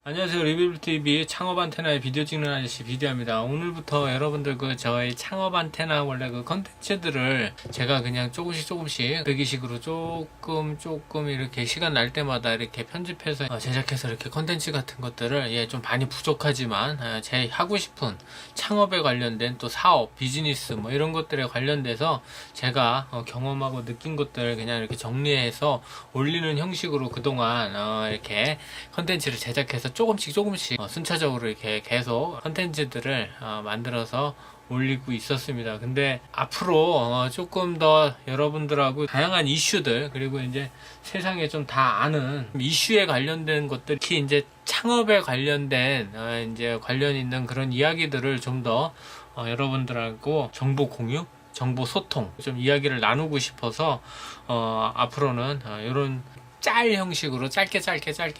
안녕하세요. 리뷰TV 창업 안테나의 비디오 찍는 아저씨 비디오입니다. 오늘부터 여러분들 저의 창업 안테나 원래 컨텐츠들을 제가 그냥 조금씩 배기식으로 조금 이렇게 시간 날 때마다 이렇게 편집해서 제작해서 이렇게 컨텐츠 같은 것들을 좀 많이 부족하지만 제 하고 싶은 창업에 관련된 또 사업, 비즈니스 뭐 이런 것들에 관련돼서 제가 경험하고 느낀 것들 그냥 이렇게 정리해서 올리는 형식으로 그동안 이렇게 컨텐츠를 제작해서 조금씩 순차적으로 이렇게 계속 컨텐츠들을 만들어서 올리고 있었습니다. 근데 앞으로 조금 더 여러분들하고 다양한 이슈들 그리고 이제 세상에 좀 다 아는 이슈에 관련된 것들, 특히 이제 창업에 관련된 이제 관련 있는 그런 이야기들을 좀 더 여러분들하고 정보 공유, 정보 소통, 좀 이야기를 나누고 싶어서 앞으로는 이런 짤 형식으로 짧게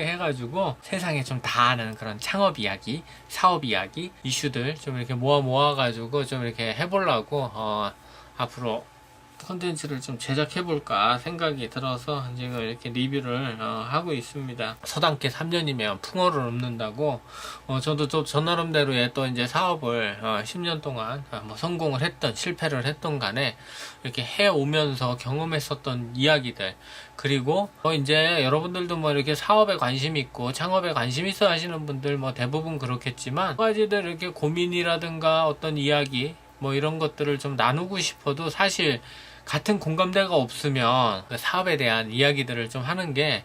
해가지고 세상에 좀 다 아는 그런 창업 이야기, 사업 이야기, 이슈들 좀 이렇게 모아가지고 좀 이렇게 해보려고 앞으로 컨텐츠를 좀 제작해볼까 생각이 들어서 지금 이렇게 리뷰를 하고 있습니다. 서당계 3년이면 풍어를 읊는다고 저도 저 나름대로의 또 이제 사업을 10년 동안 뭐 성공을 했던 실패를 했던 간에 이렇게 해오면서 경험했었던 이야기들, 그리고 이제 여러분들도 뭐 이렇게 사업에 관심 있고 창업에 관심 있어 하시는 분들 뭐 대부분 그렇겠지만 여러 가지들 이렇게 고민이라든가 어떤 이야기 뭐 이런 것들을 좀 나누고 싶어도 사실 같은 공감대가 없으면 그 사업에 대한 이야기들을 좀 하는 게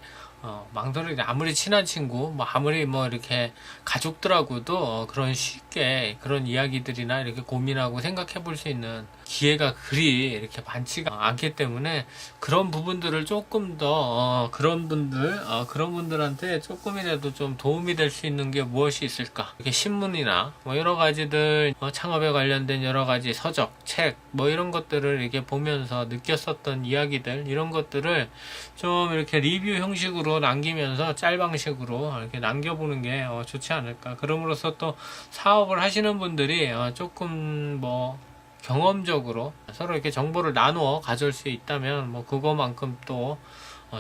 망설이지. 아무리 친한 친구, 뭐 아무리 뭐 이렇게 가족들하고도 그런 쉽게 그런 이야기들이나 이렇게 고민하고 생각해 볼 수 있는 기회가 그리 이렇게 많지가 않기 때문에 그런 부분들을 조금 더 그런 분들한테 조금이라도 좀 도움이 될 수 있는 게 무엇이 있을까? 이렇게 신문이나 뭐 여러 가지들 창업에 관련된 여러 가지 서적, 책 뭐 이런 것들을 이렇게 보면서 느꼈었던 이야기들, 이런 것들을 좀 이렇게 리뷰 형식으로 남기면서 짤방식으로 이렇게 남겨보는 게 좋지 않을까. 그럼으로써 또 사업을 하시는 분들이 조금 뭐 경험적으로 서로 이렇게 정보를 나누어 가질 수 있다면 뭐 그거만큼 또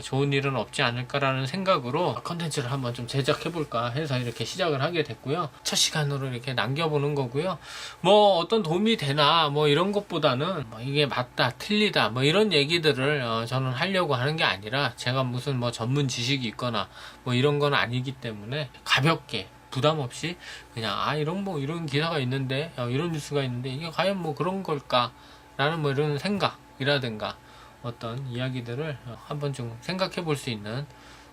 좋은 일은 없지 않을까라는 생각으로 컨텐츠를 한번 좀 제작해볼까 해서 이렇게 시작을 하게 됐고요. 첫 시간으로 이렇게 남겨보는 거고요. 뭐 어떤 도움이 되나 뭐 이런 것보다는 뭐 이게 맞다 틀리다 뭐 이런 얘기들을 저는 하려고 하는 게 아니라, 제가 무슨 뭐 전문 지식이 있거나 뭐 이런 건 아니기 때문에 가볍게 부담 없이 그냥 이런 기사가 있는데 이런 뉴스가 있는데 이게 과연 뭐 그런 걸까 라는 뭐 이런 생각이라든가 어떤 이야기들을 한번 좀 생각해 볼 수 있는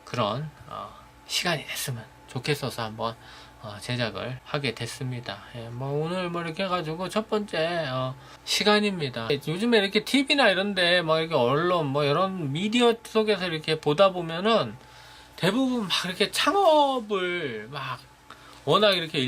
그런 시간이 됐으면 좋겠어서 한번 제작을 하게 됐습니다. 뭐 오늘 뭐 이렇게 해가지고 첫 번째 시간입니다. 요즘에 이렇게 TV나 이런데 뭐 이렇게 언론 뭐 이런 미디어 속에서 이렇게 보다 보면은 대부분 막 이렇게 창업을 막 워낙 이렇게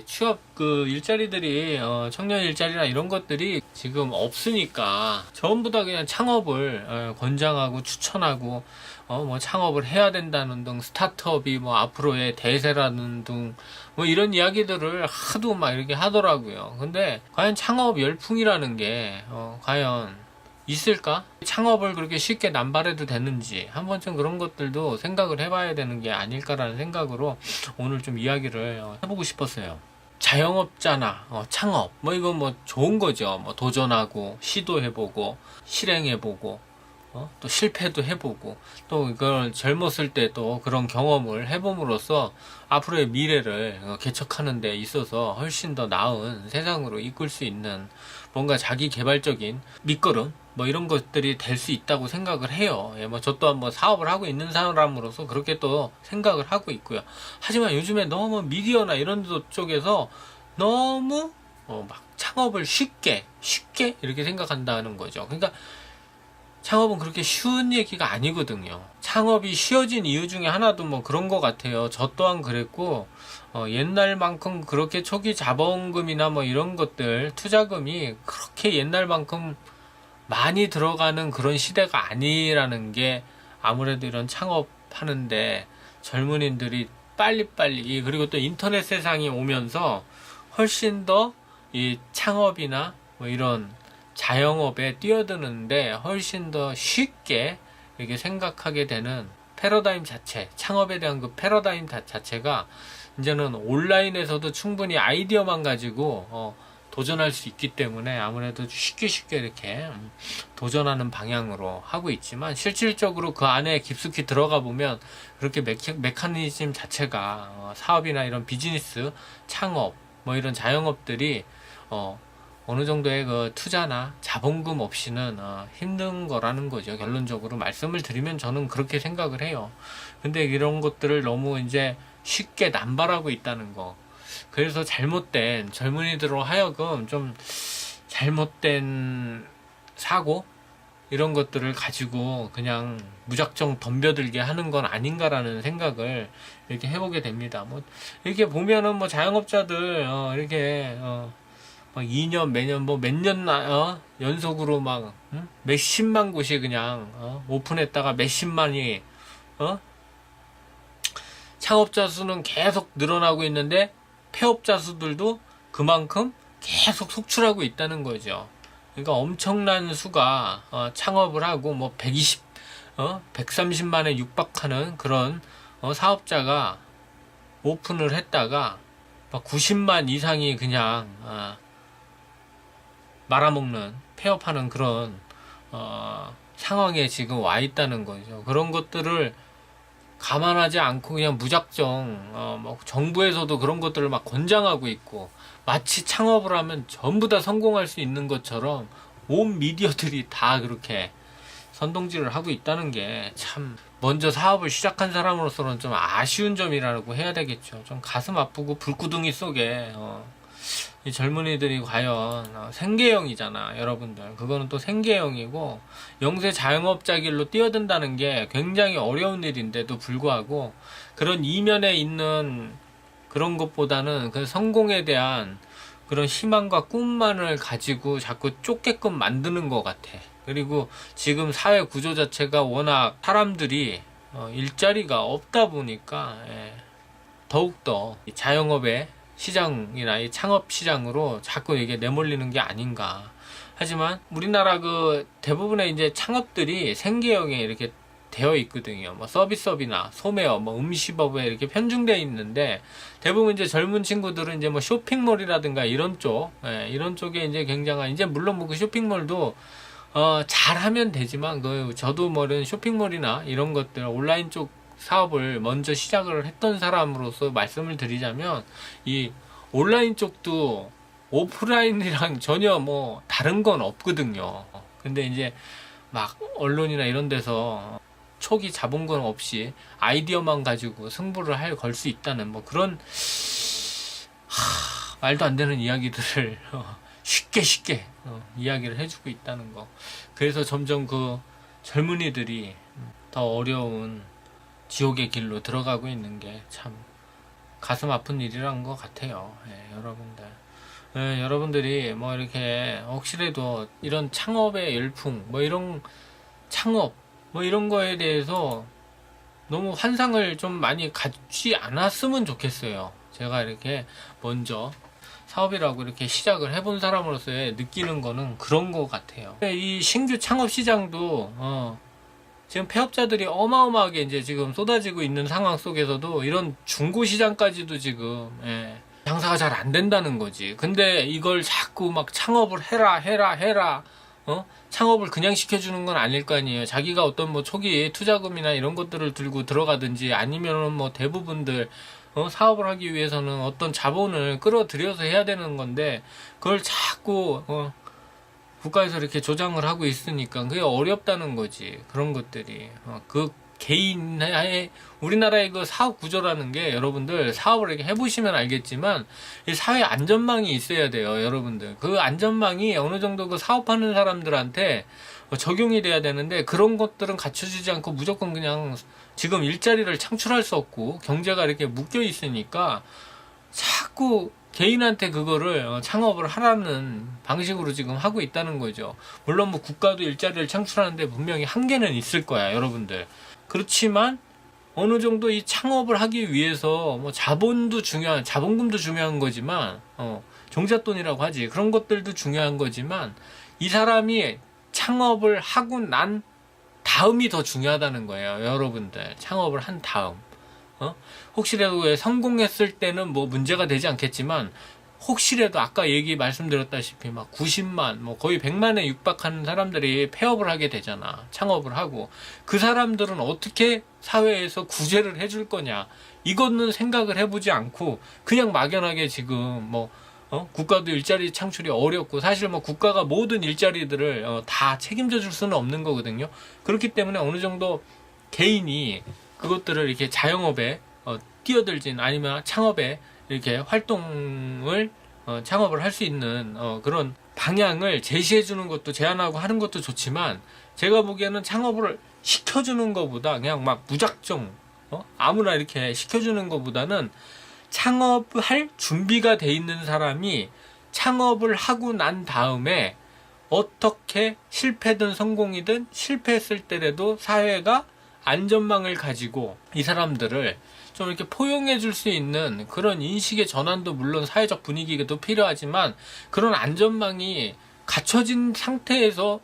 취업 일자리들이 청년 일자리나 이런 것들이 지금 없으니까 전부 다 그냥 창업을 권장하고 추천하고 뭐 창업을 해야 된다는 등, 스타트업이 뭐 앞으로의 대세라는 등 뭐 이런 이야기들을 하도 막 이렇게 하더라고요. 근데 과연 창업 열풍이라는 게 과연 있을까? 창업을 그렇게 쉽게 남발해도 되는지 한 번쯤 그런 것들도 생각을 해봐야 되는 게 아닐까라는 생각으로 오늘 좀 이야기를 해보고 싶었어요. 자영업자나 창업 뭐 이건 뭐 좋은 거죠. 뭐 도전하고 시도해보고 실행해보고 또 실패도 해보고 또 이걸 젊었을 때 또 그런 경험을 해봄으로써 앞으로의 미래를 개척하는 데 있어서 훨씬 더 나은 세상으로 이끌 수 있는 뭔가 자기 개발적인 밑거름 뭐 이런 것들이 될 수 있다고 생각을 해요. 뭐 저 또한 뭐 사업을 하고 있는 사람으로서 그렇게 또 생각을 하고 있고요. 하지만 요즘에 너무 미디어나 이런 쪽에서 너무 막 창업을 쉽게 이렇게 생각한다는 거죠. 그러니까 창업은 그렇게 쉬운 얘기가 아니거든요. 창업이 쉬워진 이유 중에 하나도 뭐 그런 것 같아요. 저 또한 그랬고 옛날만큼 그렇게 초기 자본금이나 뭐 이런 것들 투자금이 그렇게 옛날만큼 많이 들어가는 그런 시대가 아니라는 게 아무래도 이런 창업하는데 젊은이들이 빨리빨리, 그리고 또 인터넷 세상이 오면서 훨씬 더 이 창업이나 뭐 이런 자영업에 뛰어드는데 훨씬 더 쉽게 이렇게 생각하게 되는 패러다임 자체, 창업에 대한 그 패러다임 자체가 이제는 온라인에서도 충분히 아이디어만 가지고 도전할 수 있기 때문에 아무래도 쉽게 이렇게 도전하는 방향으로 하고 있지만, 실질적으로 그 안에 깊숙이 들어가 보면 그렇게 메커니즘 자체가 사업이나 이런 비즈니스, 창업, 뭐 이런 자영업들이 어느 정도의 그 투자나 자본금 없이는 힘든 거라는 거죠. 결론적으로 말씀을 드리면 저는 그렇게 생각을 해요. 근데 이런 것들을 너무 이제 쉽게 남발하고 있다는 거. 그래서 잘못된 젊은이들로 하여금 좀 잘못된 사고 이런 것들을 가지고 그냥 무작정 덤벼들게 하는 건 아닌가라는 생각을 이렇게 해보게 됩니다. 뭐 이렇게 보면은 뭐 자영업자들 이렇게 막 2년 매년 뭐 몇 년 연속으로 막 몇십만 곳이 그냥 오픈했다가 몇십만이 창업자 수는 계속 늘어나고 있는데 폐업자 수들도 그만큼 계속 속출하고 있다는 거죠. 그러니까 엄청난 수가 창업을 하고 뭐 130만에 육박하는 그런 사업자가 오픈을 했다가 막 90만 이상이 그냥 말아먹는, 폐업하는 그런 상황에 지금 와 있다는 거죠. 그런 것들을 감안하지 않고 그냥 무작정 뭐 정부에서도 그런 것들을 막 권장하고 있고, 마치 창업을 하면 전부 다 성공할 수 있는 것처럼 온 미디어들이 다 그렇게 선동질을 하고 있다는 게 참 먼저 사업을 시작한 사람으로서는 좀 아쉬운 점이라고 해야 되겠죠. 좀 가슴 아프고 불구덩이 속에 이 젊은이들이 과연 생계형이잖아, 여러분들. 그거는 또 생계형이고 영세 자영업자 길로 뛰어든다는 게 굉장히 어려운 일인데도 불구하고 그런 이면에 있는 그런 것보다는 그 성공에 대한 그런 희망과 꿈만을 가지고 자꾸 쫓게끔 만드는 것 같아. 그리고 지금 사회 구조 자체가 워낙 사람들이 일자리가 없다 보니까 더욱더 자영업의 시장이나 이 창업 시장으로 자꾸 이게 내몰리는 게 아닌가. 하지만 우리나라 그 대부분의 이제 창업들이 생계형에 이렇게 되어 있거든요. 뭐 서비스업이나 소매업, 뭐 음식업에 이렇게 편중되어 있는데, 대부분 이제 젊은 친구들은 이제 뭐 쇼핑몰이라든가 이런 쪽, 이런 쪽에 이제 굉장한, 이제 물론 뭐 그 쇼핑몰도 잘하면 되지만, 저도 뭐 이런 쇼핑몰이나 이런 것들 온라인 쪽 사업을 먼저 시작을 했던 사람으로서 말씀을 드리자면, 이 온라인 쪽도 오프라인이랑 전혀 뭐 다른 건 없거든요. 근데 이제 막 언론이나 이런 데서 초기 자본금 없이 아이디어만 가지고 승부를 걸 수 있다는 뭐 그런 말도 안 되는 이야기들을 쉽게 이야기를 해주고 있다는 거. 그래서 점점 그 젊은이들이 더 어려운 지옥의 길로 들어가고 있는 게 참 가슴 아픈 일이란 것 같아요. 여러분들. 여러분들이 뭐 이렇게 혹시라도 이런 창업의 열풍, 뭐 이런 창업, 뭐 이런 거에 대해서 너무 환상을 좀 많이 갖지 않았으면 좋겠어요. 제가 이렇게 먼저 사업이라고 이렇게 시작을 해본 사람으로서의 느끼는 거는 그런 것 같아요. 이 신규 창업 시장도 지금 폐업자들이 어마어마하게 이제 지금 쏟아지고 있는 상황 속에서도 이런 중고 시장까지도 지금 장사가 잘 안 된다는 거지. 근데 이걸 자꾸 막 창업을 해라 창업을 그냥 시켜주는 건 아닐 거 아니에요. 자기가 어떤 뭐 초기 투자금이나 이런 것들을 들고 들어가든지, 아니면은 뭐 대부분들 사업을 하기 위해서는 어떤 자본을 끌어들여서 해야 되는 건데, 그걸 자꾸 국가에서 이렇게 조장을 하고 있으니까 그게 어렵다는 거지. 그런 것들이 그 개인의 우리나라의 그 사업 구조라는 게, 여러분들 사업을 이렇게 해보시면 알겠지만 이 사회 안전망이 있어야 돼요, 여러분들. 그 안전망이 어느 정도 그 사업하는 사람들한테 적용이 돼야 되는데, 그런 것들은 갖춰지지 않고 무조건 그냥 지금 일자리를 창출할 수 없고 경제가 이렇게 묶여 있으니까 자꾸 개인한테 그거를 창업을 하라는 방식으로 지금 하고 있다는 거죠. 물론 뭐 국가도 일자리를 창출하는데 분명히 한계는 있을 거야, 여러분들. 그렇지만 어느 정도 이 창업을 하기 위해서 뭐 자본금도 중요한 거지만 종잣돈이라고 하지, 그런 것들도 중요한 거지만, 이 사람이 창업을 하고 난 다음이 더 중요하다는 거예요. 여러분들 창업을 한 다음 혹시라도 왜 성공했을 때는 뭐 문제가 되지 않겠지만 혹시라도 아까 말씀드렸다시피 막 90만 뭐 거의 100만에 육박하는 사람들이 폐업을 하게 되잖아. 창업을 하고 그 사람들은 어떻게 사회에서 구제를 해줄 거냐, 이거는 생각을 해보지 않고 그냥 막연하게 지금 뭐 국가도 일자리 창출이 어렵고 사실 뭐 국가가 모든 일자리들을 다 책임져 줄 수는 없는 거거든요. 그렇기 때문에 어느 정도 개인이 그것들을 이렇게 자영업에 뛰어들진 아니면 창업에 이렇게 활동을 창업을 할 수 있는 그런 방향을 제시해 주는 것도 제안하고 하는 것도 좋지만 제가 보기에는 창업을 시켜주는 것보다 그냥 막 무작정 아무나 이렇게 시켜주는 것보다는 창업할 준비가 돼 있는 사람이 창업을 하고 난 다음에 어떻게 실패든 성공이든 실패했을 때라도 사회가 안전망을 가지고 이 사람들을 좀 이렇게 포용해 줄 수 있는 그런 인식의 전환도 물론 사회적 분위기도 필요하지만 그런 안전망이 갖춰진 상태에서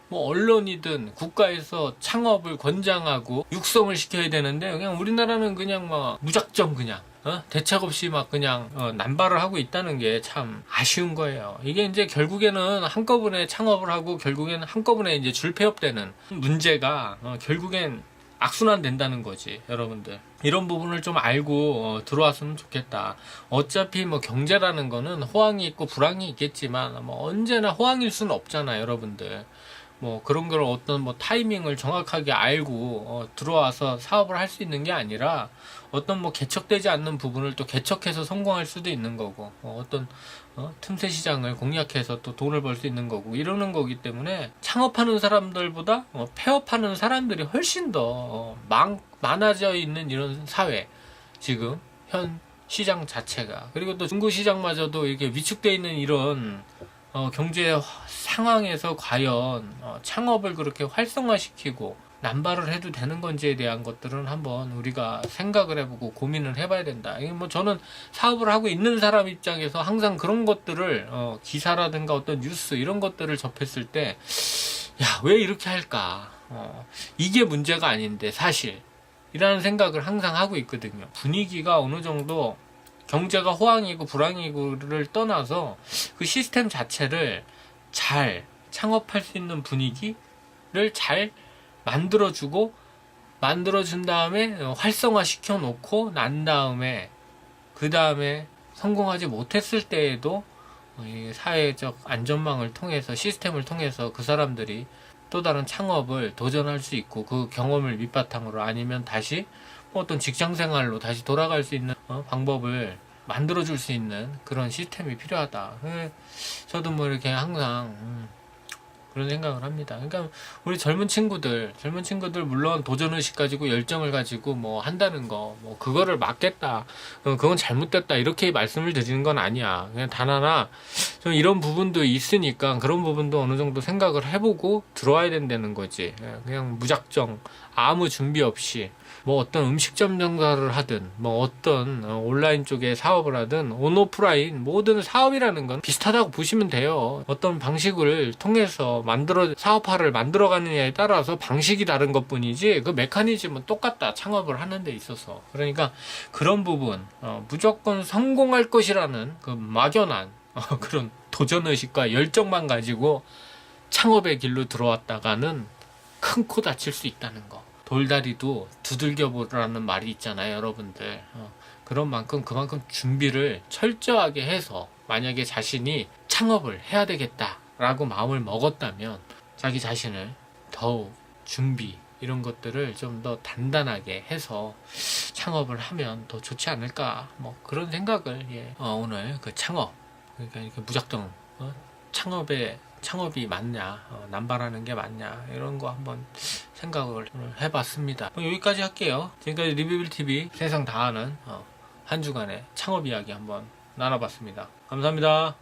뭐 언론이든 국가에서 창업을 권장하고 육성을 시켜야 되는데 그냥 우리나라는 그냥 막 무작정 그냥 대책 없이 막 그냥 남발을 하고 있다는 게 참 아쉬운 거예요. 이게 이제 결국에는 한꺼번에 창업을 하고 결국에는 한꺼번에 이제 줄폐업되는 문제가 결국엔 악순환 된다는 거지. 여러분들 이런 부분을 좀 알고 들어왔으면 좋겠다. 어차피 뭐 경제라는 거는 호황이 있고 불황이 있겠지만 뭐 언제나 호황일 수는 없잖아. 여러분들 뭐 그런 걸 어떤 뭐 타이밍을 정확하게 알고 들어와서 사업을 할 수 있는 게 아니라 어떤 뭐 개척되지 않는 부분을 또 개척해서 성공할 수도 있는 거고 어떤 틈새 시장을 공략해서 또 돈을 벌 수 있는 거고 이러는 거기 때문에 창업하는 사람들보다 폐업하는 사람들이 훨씬 더 많아져 있는 이런 사회, 지금 현 시장 자체가, 그리고 또 중고 시장마저도 이렇게 위축되어 있는 이런 경제 상황에서 과연 창업을 그렇게 활성화시키고 남발을 해도 되는 건지에 대한 것들은 한번 우리가 생각을 해보고 고민을 해봐야 된다. 이게 뭐 저는 사업을 하고 있는 사람 입장에서 항상 그런 것들을 기사라든가 어떤 뉴스 이런 것들을 접했을 때 야, 왜 이렇게 할까? 이게 문제가 아닌데 사실 이라는 생각을 항상 하고 있거든요. 분위기가 어느 정도 경제가 호황이고 불황이고를 떠나서 그 시스템 자체를 잘 창업할 수 있는 분위기를 잘 만들어준 다음에 활성화 시켜놓고 난 다음에 그 다음에 성공하지 못했을 때에도 이 사회적 안전망을 통해서 시스템을 통해서 그 사람들이 또 다른 창업을 도전할 수 있고 그 경험을 밑바탕으로 아니면 다시 어떤 직장생활로 다시 돌아갈 수 있는 방법을 만들어줄 수 있는 그런 시스템이 필요하다. 저도 뭐 이렇게 항상 그런 생각을 합니다. 그러니까 우리 젊은 친구들 물론 도전의식 가지고 열정을 가지고 뭐 한다는 거, 뭐 그거를 막겠다, 그건 잘못됐다 이렇게 말씀을 드리는 건 아니야. 그냥 단 하나 좀 이런 부분도 있으니까 그런 부분도 어느 정도 생각을 해보고 들어와야 된다는 거지. 그냥 무작정 아무 준비 없이 뭐 어떤 음식점 장사를 하든 뭐 어떤 온라인 쪽에 사업을 하든 온오프라인 모든 사업이라는 건 비슷하다고 보시면 돼요. 어떤 방식을 통해서 사업화를 만들어가느냐에 따라서 방식이 다른 것 뿐이지 그 메커니즘은 똑같다. 창업을 하는 데 있어서. 그러니까 그런 부분 무조건 성공할 것이라는 그 막연한 그런 도전의식과 열정만 가지고 창업의 길로 들어왔다가는 큰 코 다칠 수 있다는 거. 돌다리도 두들겨 보라는 말이 있잖아요, 여러분들. 그런 만큼 그만큼 준비를 철저하게 해서 만약에 자신이 창업을 해야 되겠다라고 마음을 먹었다면 자기 자신을 더욱 준비 이런 것들을 좀 더 단단하게 해서 창업을 하면 더 좋지 않을까, 뭐 그런 생각을 오늘 그 창업, 그러니까 이렇게 무작정 창업이 맞냐, 남발하는 게 맞냐 이런 거 한번 생각을 해봤습니다. 여기까지 할게요. 지금까지 리뷰빌TV 세상 다 아는 한 주간의 창업 이야기 한번 나눠봤습니다. 감사합니다.